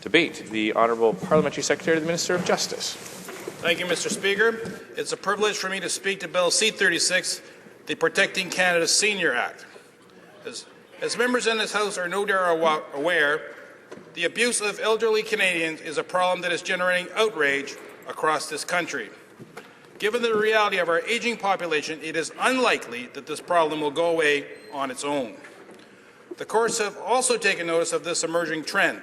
Debate. The Honourable Parliamentary Secretary to the Minister of Justice. Thank you, Mr. Speaker. It's a privilege for me to speak to Bill C-36, the Protecting Canada Senior Act. As members in this House are no doubt aware, the abuse of elderly Canadians is a problem that is generating outrage across this country. Given the reality of our aging population, it is unlikely that this problem will go away on its own. The courts have also taken notice of this emerging trend.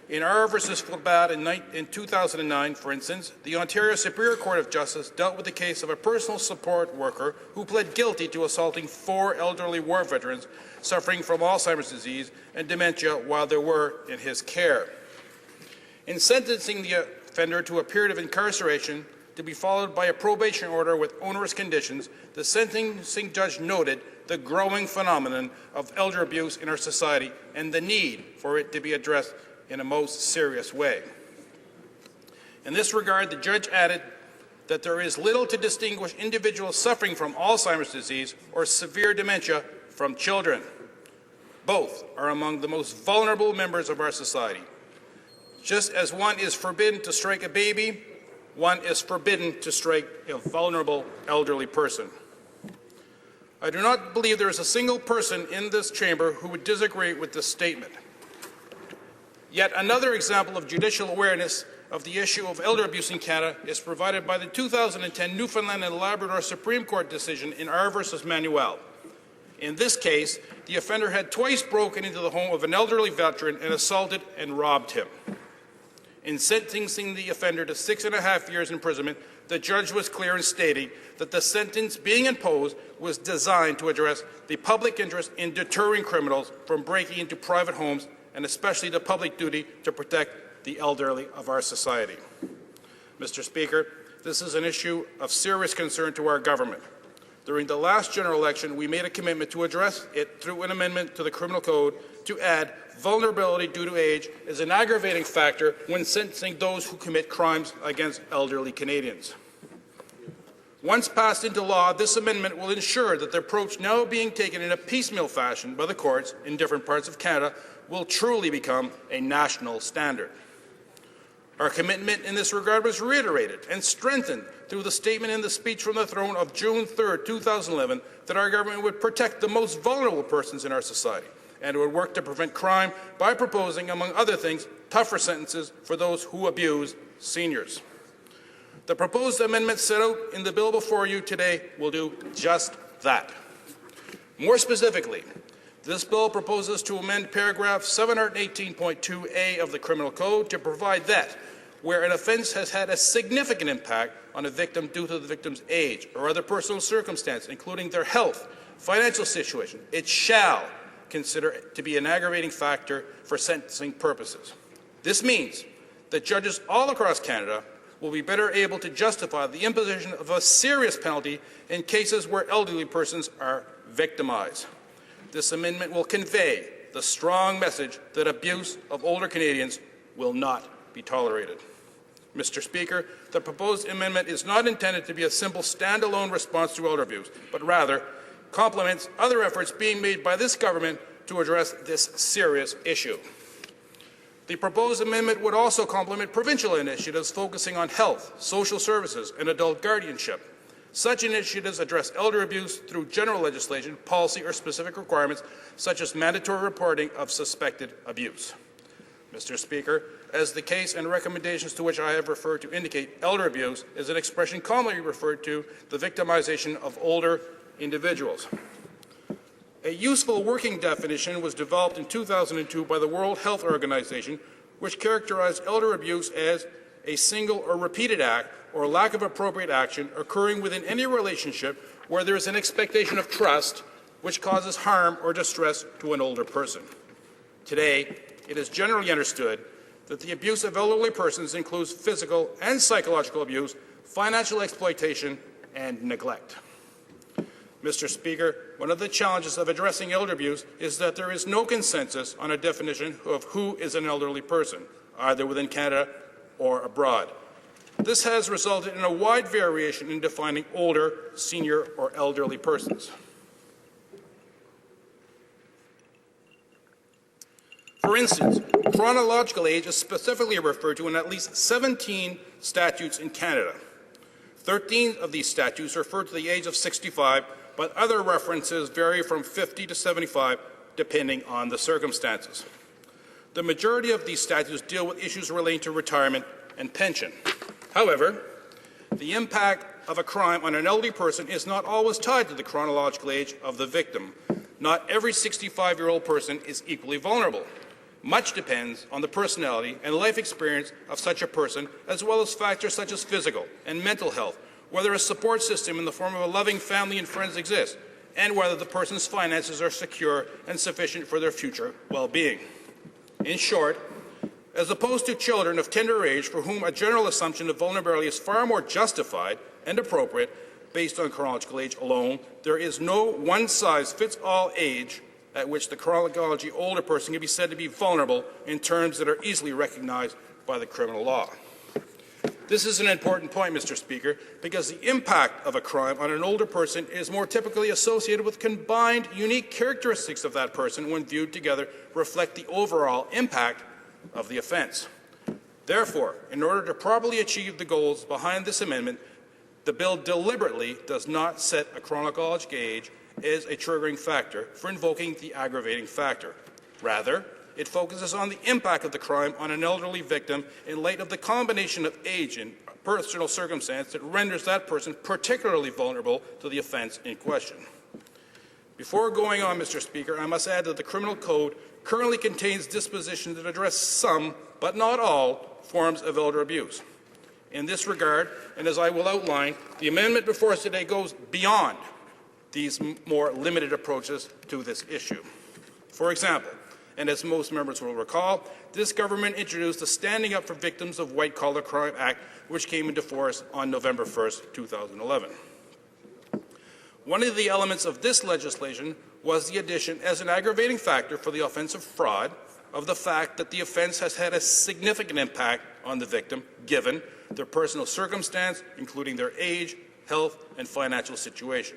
In R versus Flabat in 2009, for instance, the Ontario Superior Court of Justice dealt with the case of a personal support worker who pled guilty to assaulting 4 elderly war veterans suffering from Alzheimer's disease and dementia while they were in his care. In sentencing the offender to a period of incarceration to be followed by a probation order with onerous conditions, the sentencing judge noted the growing phenomenon of elder abuse in our society and the need for it to be addressed in a most serious way. In this regard, the judge added that there is little to distinguish individuals suffering from Alzheimer's disease or severe dementia from children. Both are among the most vulnerable members of our society. Just as one is forbidden to strike a baby, one is forbidden to strike a vulnerable elderly person. I do not believe there is a single person in this chamber who would disagree with this statement. Yet another example of judicial awareness of the issue of elder abuse in Canada is provided by the 2010 Newfoundland and Labrador Supreme Court decision in R versus Manuel. In this case, the offender had twice broken into the home of an elderly veteran and assaulted and robbed him. In sentencing the offender to 6.5 years imprisonment, the judge was clear in stating that the sentence being imposed was designed to address the public interest in deterring criminals from breaking into private homes and especially the public duty to protect the elderly of our society. Mr. Speaker, this is an issue of serious concern to our government. During the last general election, we made a commitment to address it through an amendment to the Criminal Code to add vulnerability due to age as an aggravating factor when sentencing those who commit crimes against elderly Canadians. Once passed into law, this amendment will ensure that the approach now being taken in a piecemeal fashion by the courts in different parts of Canada will truly become a national standard. Our commitment in this regard was reiterated and strengthened through the statement in the speech from the throne of June 3, 2011, that our government would protect the most vulnerable persons in our society and would work to prevent crime by proposing, among other things, tougher sentences for those who abuse seniors. The proposed amendment set out in the bill before you today will do just that. More specifically, this bill proposes to amend paragraph 718.2a of the Criminal Code to provide that where an offence has had a significant impact on a victim due to the victim's age or other personal circumstance, including their health, financial situation, it shall consider it to be an aggravating factor for sentencing purposes. This means that judges all across Canada will be better able to justify the imposition of a serious penalty in cases where elderly persons are victimized. This amendment will convey the strong message that abuse of older Canadians will not be tolerated. Mr. Speaker, the proposed amendment is not intended to be a simple standalone response to elder abuse, but rather complements other efforts being made by this government to address this serious issue. The proposed amendment would also complement provincial initiatives focusing on health, social services, and adult guardianship. Such initiatives address elder abuse through general legislation, policy, or specific requirements, such as mandatory reporting of suspected abuse. Mr. Speaker, as the case and recommendations to which I have referred to indicate, elder abuse is an expression commonly referred to the victimization of older individuals. A useful working definition was developed in 2002 by the World Health Organization, which characterized elder abuse as a single or repeated act or lack of appropriate action occurring within any relationship where there is an expectation of trust which causes harm or distress to an older person. Today, it is generally understood that the abuse of elderly persons includes physical and psychological abuse, financial exploitation, and neglect. Mr. Speaker, one of the challenges of addressing elder abuse is that there is no consensus on a definition of who is an elderly person, either within Canada or abroad. This has resulted in a wide variation in defining older, senior, or elderly persons. For instance, chronological age is specifically referred to in at least 17 statutes in Canada. 13 of these statutes refer to the age of 65, but other references vary from 50 to 75, depending on the circumstances. The majority of these statutes deal with issues relating to retirement and pension. However, the impact of a crime on an elderly person is not always tied to the chronological age of the victim. Not every 65-year-old person is equally vulnerable. Much depends on the personality and life experience of such a person, as well as factors such as physical and mental health, whether a support system in the form of a loving family and friends exists, and whether the person's finances are secure and sufficient for their future well-being. In short, as opposed to children of tender age for whom a general assumption of vulnerability is far more justified and appropriate based on chronological age alone, there is no one-size-fits-all age at which the chronologically older person can be said to be vulnerable in terms that are easily recognized by the criminal law. This is an important point, Mr. Speaker, because the impact of a crime on an older person is more typically associated with combined unique characteristics of that person when viewed together reflect the overall impact of the offense. Therefore, in order to properly achieve the goals behind this amendment, the bill deliberately does not set a chronological age as a triggering factor for invoking the aggravating factor. Rather, it focuses on the impact of the crime on an elderly victim in light of the combination of age and personal circumstance that renders that person particularly vulnerable to the offense in question. Before going on, Mr. Speaker, I must add that the Criminal Code currently contains dispositions that address some, but not all, forms of elder abuse. In this regard, and as I will outline, the amendment before us today goes beyond these more limited approaches to this issue. For example, and as most members will recall, this government introduced the Standing Up for Victims of White-Collar Crime Act, which came into force on November 1st, 2011. One of the elements of this legislation was the addition as an aggravating factor for the offense of fraud of the fact that the offense has had a significant impact on the victim, given their personal circumstance, including their age, health, and financial situation.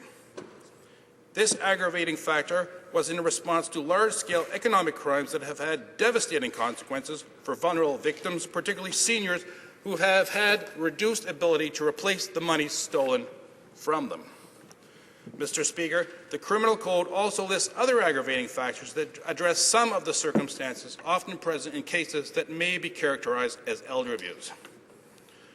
This aggravating factor was in response to large-scale economic crimes that have had devastating consequences for vulnerable victims, particularly seniors who have had reduced ability to replace the money stolen from them. Mr. Speaker, the Criminal Code also lists other aggravating factors that address some of the circumstances often present in cases that may be characterized as elder abuse.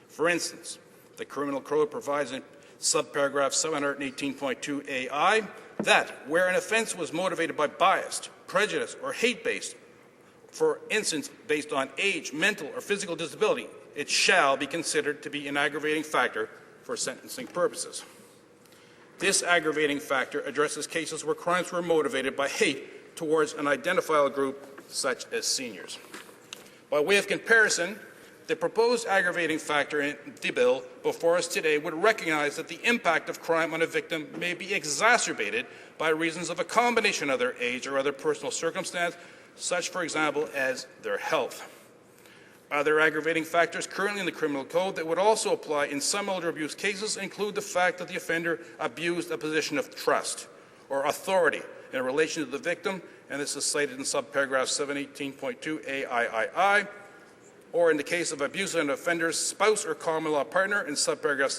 For instance, the Criminal Code provides in subparagraph 718.2ai that where an offense was motivated by bias, prejudice, or hate-based, for instance, based on age, mental, or physical disability, it shall be considered to be an aggravating factor for sentencing purposes. This aggravating factor addresses cases where crimes were motivated by hate towards an identifiable group, such as seniors. By way of comparison, the proposed aggravating factor in the bill before us today would recognize that the impact of crime on a victim may be exacerbated by reasons of a combination of their age or other personal circumstance, such, for example, as their health. Other aggravating factors currently in the Criminal Code that would also apply in some elder abuse cases include the fact that the offender abused a position of trust or authority in relation to the victim, and this is cited in subparagraph 718.2aiii, or in the case of abuse of an offender's spouse or common law partner in subparagraph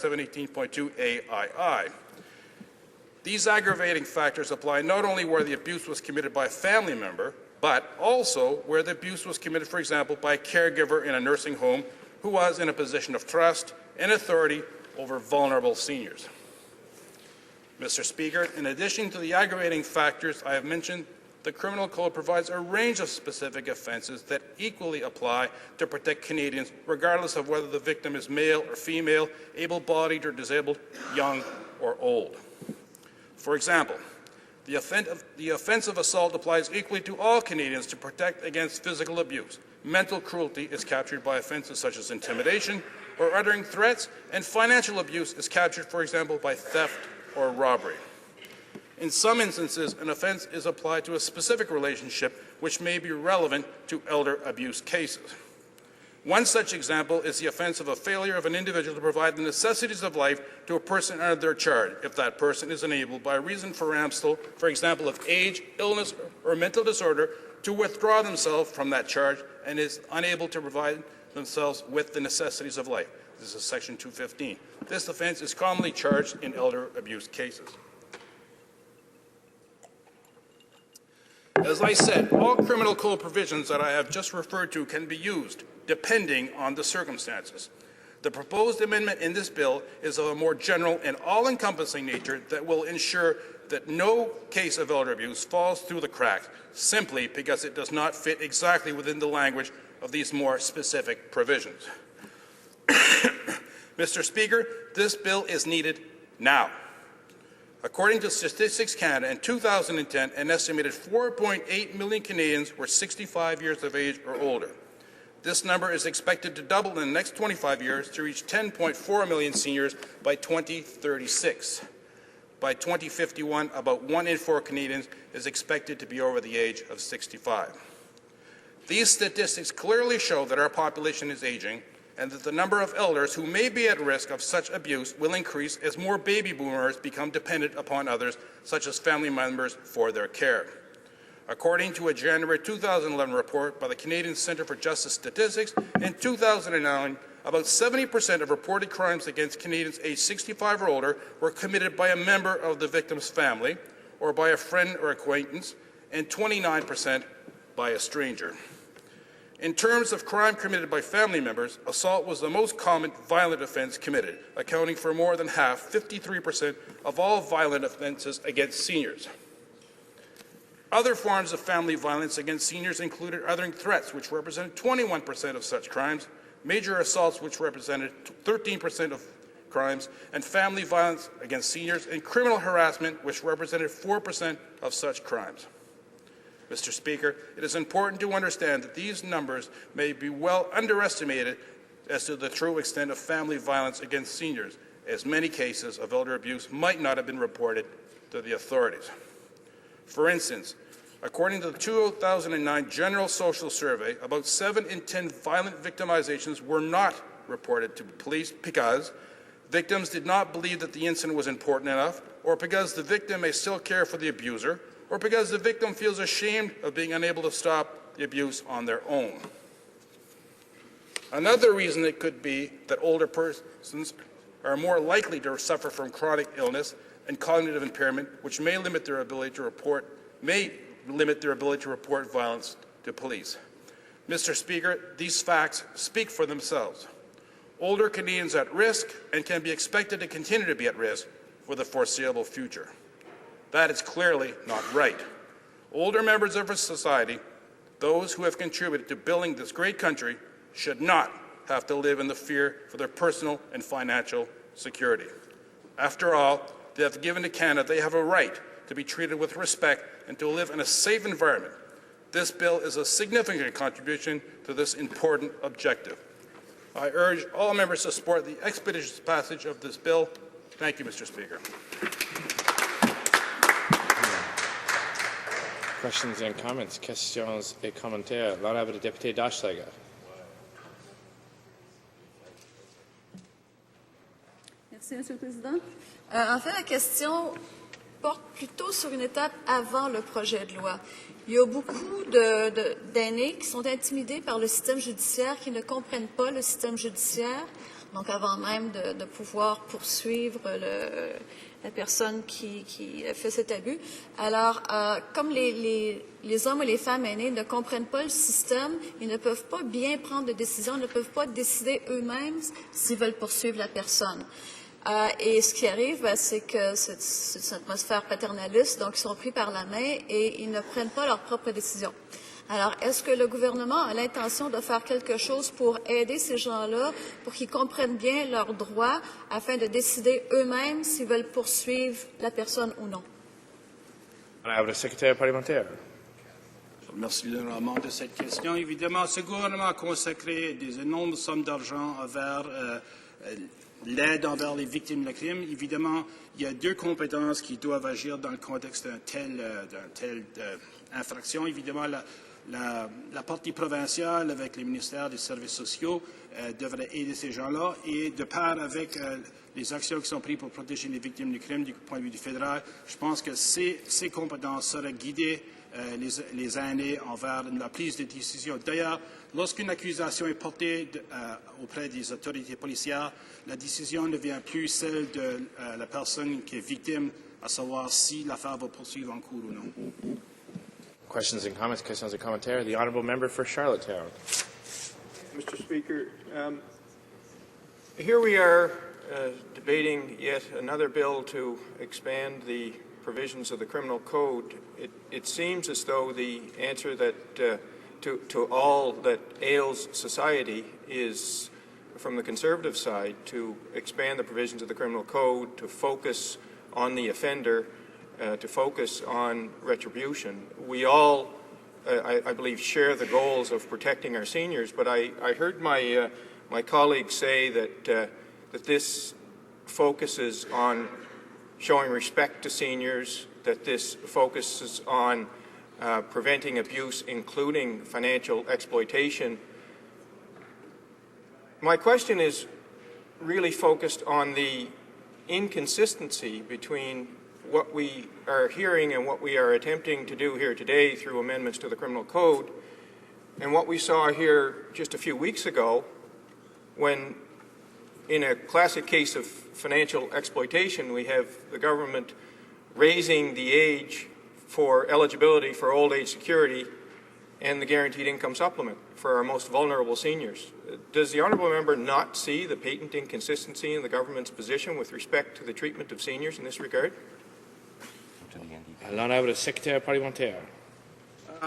718.2aii. These aggravating factors apply not only where the abuse was committed by a family member, but also where the abuse was committed, for example, by a caregiver in a nursing home who was in a position of trust and authority over vulnerable seniors. Mr. Speaker, in addition to the aggravating factors I have mentioned, the Criminal Code provides a range of specific offences that equally apply to protect Canadians, regardless of whether the victim is male or female, able-bodied or disabled, young or old. For example, the offence of assault applies equally to all Canadians to protect against physical abuse. Mental cruelty is captured by offences such as intimidation or uttering threats, and financial abuse is captured, for example, by theft or robbery. In some instances, an offence is applied to a specific relationship which may be relevant to elder abuse cases. One such example is the offence of a failure of an individual to provide the necessities of life to a person under their charge, if that person is unable, by reason for example, of age, illness, or mental disorder, to withdraw themselves from that charge and is unable to provide themselves with the necessities of life. This is Section 215. This offence is commonly charged in elder abuse cases. As I said, all criminal code provisions that I have just referred to can be used, depending on the circumstances. The proposed amendment in this bill is of a more general and all-encompassing nature that will ensure that no case of elder abuse falls through the cracks simply because it does not fit exactly within the language of these more specific provisions. Mr. Speaker, this bill is needed now. According to Statistics Canada, in 2010, an estimated 4.8 million Canadians were 65 years of age or older. This number is expected to double in the next 25 years to reach 10.4 million seniors by 2036. By 2051, about 1 in 4 Canadians is expected to be over the age of 65. These statistics clearly show that our population is aging and that the number of elders who may be at risk of such abuse will increase as more baby boomers become dependent upon others, such as family members, for their care. According to a January 2011 report by the Canadian Centre for Justice Statistics, in 2009, about 70% of reported crimes against Canadians aged 65 or older were committed by a member of the victim's family or by a friend or acquaintance, and 29% by a stranger. In terms of crime committed by family members, assault was the most common violent offence committed, accounting for more than half, 53%, of all violent offences against seniors. Other forms of family violence against seniors included othering threats, which represented 21% of such crimes, major assaults, which represented 13% of crimes, and family violence against seniors, and criminal harassment, which represented 4% of such crimes. Mr. Speaker, it is important to understand that these numbers may be well underestimated as to the true extent of family violence against seniors, as many cases of elder abuse might not have been reported to the authorities. For instance, according to the 2009 General Social Survey, about 7 in 10 violent victimizations were not reported to police because victims did not believe that the incident was important enough, or because the victim may still care for the abuser, or because the victim feels ashamed of being unable to stop the abuse on their own. Another reason it could be that older persons are more likely to suffer from chronic illness and cognitive impairment, which may limit their ability to report violence to police. Mr. Speaker, these facts speak for themselves. Older Canadians are at risk and can be expected to continue to be at risk for the foreseeable future. That is clearly not right. Older members of our society, those who have contributed to building this great country, should not have to live in the fear for their personal and financial security. After all, they have given to Canada, they have a right to be treated with respect and to live in a safe environment. This bill is a significant contribution to this important objective. I urge all members to support the expeditious passage of this bill. Thank you, Mr. Speaker. Questions and comments? Questions et commentaires. L'honorable député d'Hochelaga. Merci, Monsieur le Président. En fait, la question porte plutôt sur une étape avant le projet de loi. Il y a beaucoup d'aînés qui sont intimidés par le système judiciaire, qui ne comprennent pas le système judiciaire, donc avant même de pouvoir poursuivre la personne qui a fait cet abus. Alors, comme les hommes et les femmes aînés ne comprennent pas le système, ils ne peuvent pas bien prendre de décisions, ne peuvent pas décider eux-mêmes s'ils veulent poursuivre la personne. Et ce qui arrive, c'est que c'est une atmosphère paternaliste, donc ils sont pris par la main et ils ne prennent pas leurs propres décisions. Alors, est-ce que le gouvernement a l'intention de faire quelque chose pour aider ces gens-là, pour qu'ils comprennent bien leurs droits, afin de décider eux-mêmes s'ils veulent poursuivre la personne ou non? Honorable secrétaire parlementaire. Je remercie le gouvernement de cette question. Évidemment, ce gouvernement a consacré des énormes sommes d'argent vers l'aide envers les victimes de crime. Évidemment, il y a deux compétences qui doivent agir dans le contexte d'une telle infraction. Évidemment, la partie provinciale, avec les ministères des services sociaux, devrait aider ces gens-là. Et de part avec les actions qui sont prises pour protéger les victimes du crime du point de vue du fédéral, je pense que ces compétences seraient guidées les aînés envers la prise de décision. D'ailleurs, lorsqu'une accusation est portée auprès des autorités policières, la décision ne vient plus celle de la personne qui est victime, à savoir si l'affaire va poursuivre en cours ou non. Questions and comments, questions and commentaires. The honourable member for Charlottetown. Mr. Speaker, here we are debating yet another bill to expand the provisions of the criminal code. It seems as though the answer that to all that ails society is, from the Conservative side, to expand the provisions of the criminal code, to focus on the offender, to focus on retribution. We all, I believe, share the goals of protecting our seniors, but I heard my colleagues say that this focuses on showing respect to seniors, that this focuses on preventing abuse, including financial exploitation. My question is really focused on the inconsistency between what we are hearing and what we are attempting to do here today through amendments to the criminal code and what we saw here just a few weeks ago when, in a classic case of financial exploitation, we have the government raising the age for eligibility for old age security and the guaranteed income supplement for our most vulnerable seniors. Does the honourable member not see the patent inconsistency in the government's position with respect to the treatment of seniors in this regard? L'honourable secrétaire parlementaire.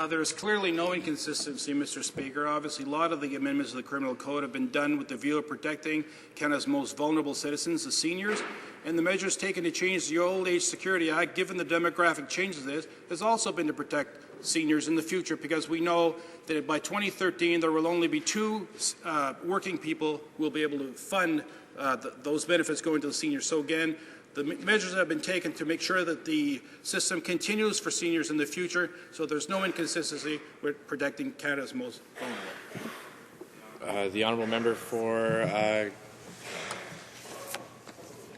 There is clearly no inconsistency, Mr. Speaker. Obviously, a lot of the amendments of the Criminal Code have been done with the view of protecting Canada's most vulnerable citizens, the seniors, and the measures taken to change the Old Age Security Act, given the demographic changes of this, has also been to protect seniors in the future, because we know that by 2013 there will only be 2 working people who will be able to fund those benefits going to the seniors. So again, the measures have been taken to make sure that the system continues for seniors in the future, so there's no inconsistency with protecting Canada's most vulnerable. The honourable member for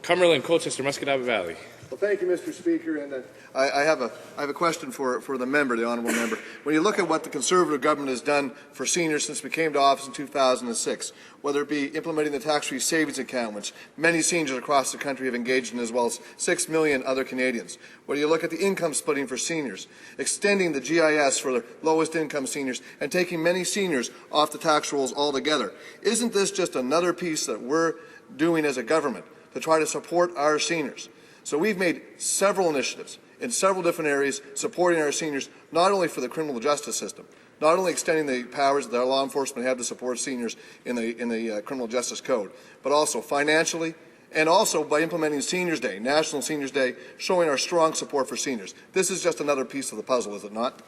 Cumberland, Colchester, Muscataba Valley. Well, thank you, Mr. Speaker. And I have a question for the member, the honourable member. When you look at what the Conservative government has done for seniors since we came to office in 2006, whether it be implementing the tax-free savings account, which many seniors across the country have engaged in, as well as 6 million other Canadians, whether you look at the income splitting for seniors, extending the GIS for the lowest income seniors, and taking many seniors off the tax rolls altogether, isn't this just another piece that we're doing as a government to try to support our seniors? So we've made several initiatives in several different areas supporting our seniors, not only for the criminal justice system, not only extending the powers that our law enforcement have to support seniors in the criminal justice code, but also financially and also by implementing Seniors Day, National Seniors Day, showing our strong support for seniors. This is just another piece of the puzzle, is it not?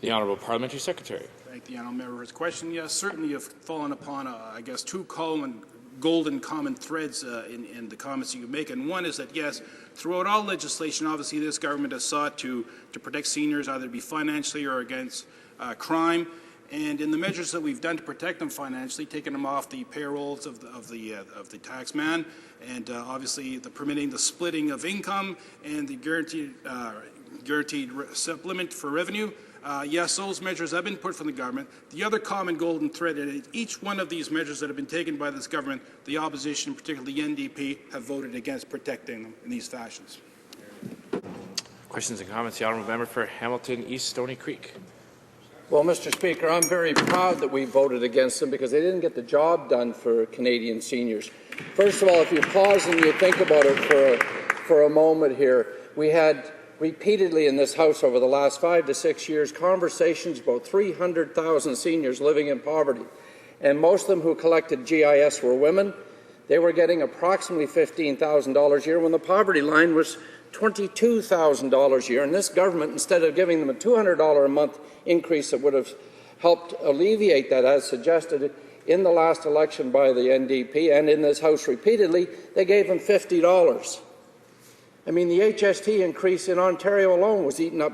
The Honourable Parliamentary Secretary. Thank the honourable member for his question. Yes, certainly you've fallen upon, I guess, 2 golden common threads in the comments you make, and one is that, yes, throughout all legislation, obviously this government has sought to protect seniors, either be financially or against crime, and in the measures that we've done to protect them financially, taking them off the payrolls of the tax man, and obviously permitting the splitting of income and the guaranteed supplement for revenue. Yes, those measures have been put from the government. The other common golden thread in each one of these measures that have been taken by this government, the opposition, particularly the NDP, have voted against protecting them in these fashions. Questions and comments. The honourable member for Hamilton East Stony Creek. Well, Mr. Speaker, I'm very proud that we voted against them because they didn't get the job done for Canadian seniors. First of all, if you pause and you think about it for a moment here, we had repeatedly in this House over the last 5 to 6 years conversations about 300,000 seniors living in poverty, and most of them who collected GIS were women. They were getting approximately $15,000 a year when the poverty line was $22,000 a year, and this government, instead of giving them a $200 a month increase that would have helped alleviate that, as suggested in the last election by the NDP and in this House repeatedly, they gave them $50. I mean, the HST increase in Ontario alone was eating up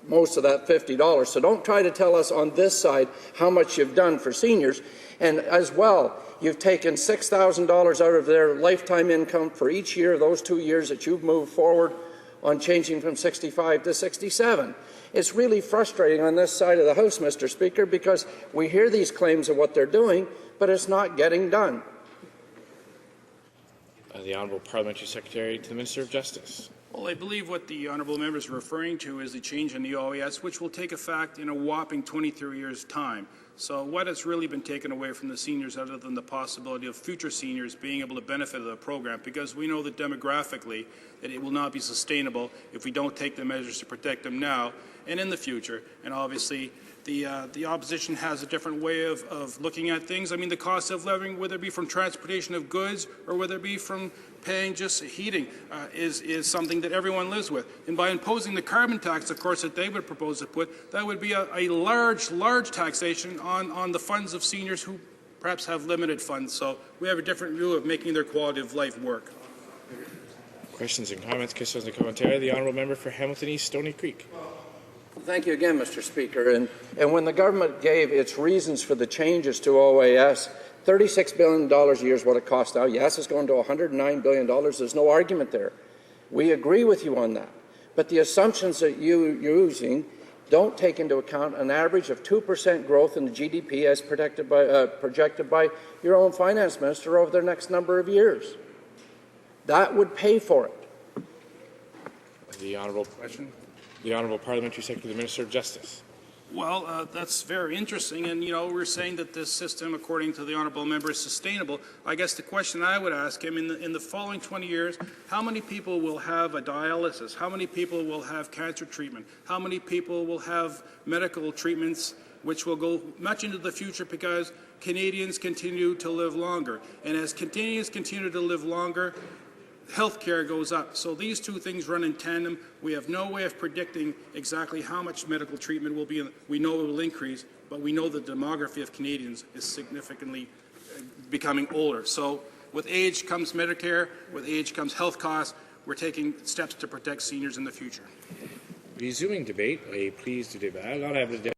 most of that $50. So don't try to tell us on this side how much you've done for seniors. And as well, you've taken $6,000 out of their lifetime income for each year, those 2 years that you've moved forward on changing from 65 to 67. It's really frustrating on this side of the House, Mr. Speaker, because we hear these claims of what they're doing, but it's not getting done. The Honourable Parliamentary Secretary to the Minister of Justice. Well, I believe what the honourable member is referring to is the change in the OAS, which will take effect in a whopping 23 years' time. So what has really been taken away from the seniors other than the possibility of future seniors being able to benefit of the program? Because we know that demographically that it will not be sustainable if we don't take the measures to protect them now and in the future. And obviously the opposition has a different way of looking at things. I mean, the cost of living, whether it be from transportation of goods or whether it be from paying just heating, is something that everyone lives with. And by imposing the carbon tax, of course, that they would propose to put, that would be a large taxation on the funds of seniors who perhaps have limited funds. So we have a different view of making their quality of life work. Questions and comments. Questions and commentary. The Honourable Member for Hamilton East, Stony Creek. Thank you again, Mr. Speaker. And when the government gave its reasons for the changes to OAS, $36 billion a year is what it costs now. Yes, it's going to $109 billion. There's no argument there. We agree with you on that. But the assumptions that you're using don't take into account an average of 2% growth in the GDP as projected by your own finance minister over the next number of years. That would pay for it. The Honourable Parliamentary Secretary to the Minister of Justice. Well, that's very interesting, and we're saying that this system, according to the honourable member, is sustainable. I guess the question I would ask him, in the following 20 years, how many people will have a dialysis? How many people will have cancer treatment? How many people will have medical treatments which will go much into the future because Canadians continue to live longer? And as Canadians continue to live longer, health care goes up. So these two things run in tandem. We have no way of predicting exactly how much medical treatment will be. We know it will increase, but we know the demography of Canadians is significantly becoming older. So with age comes Medicare, with age comes health costs. We're taking steps to protect seniors in the future. Resuming debate, please to débat.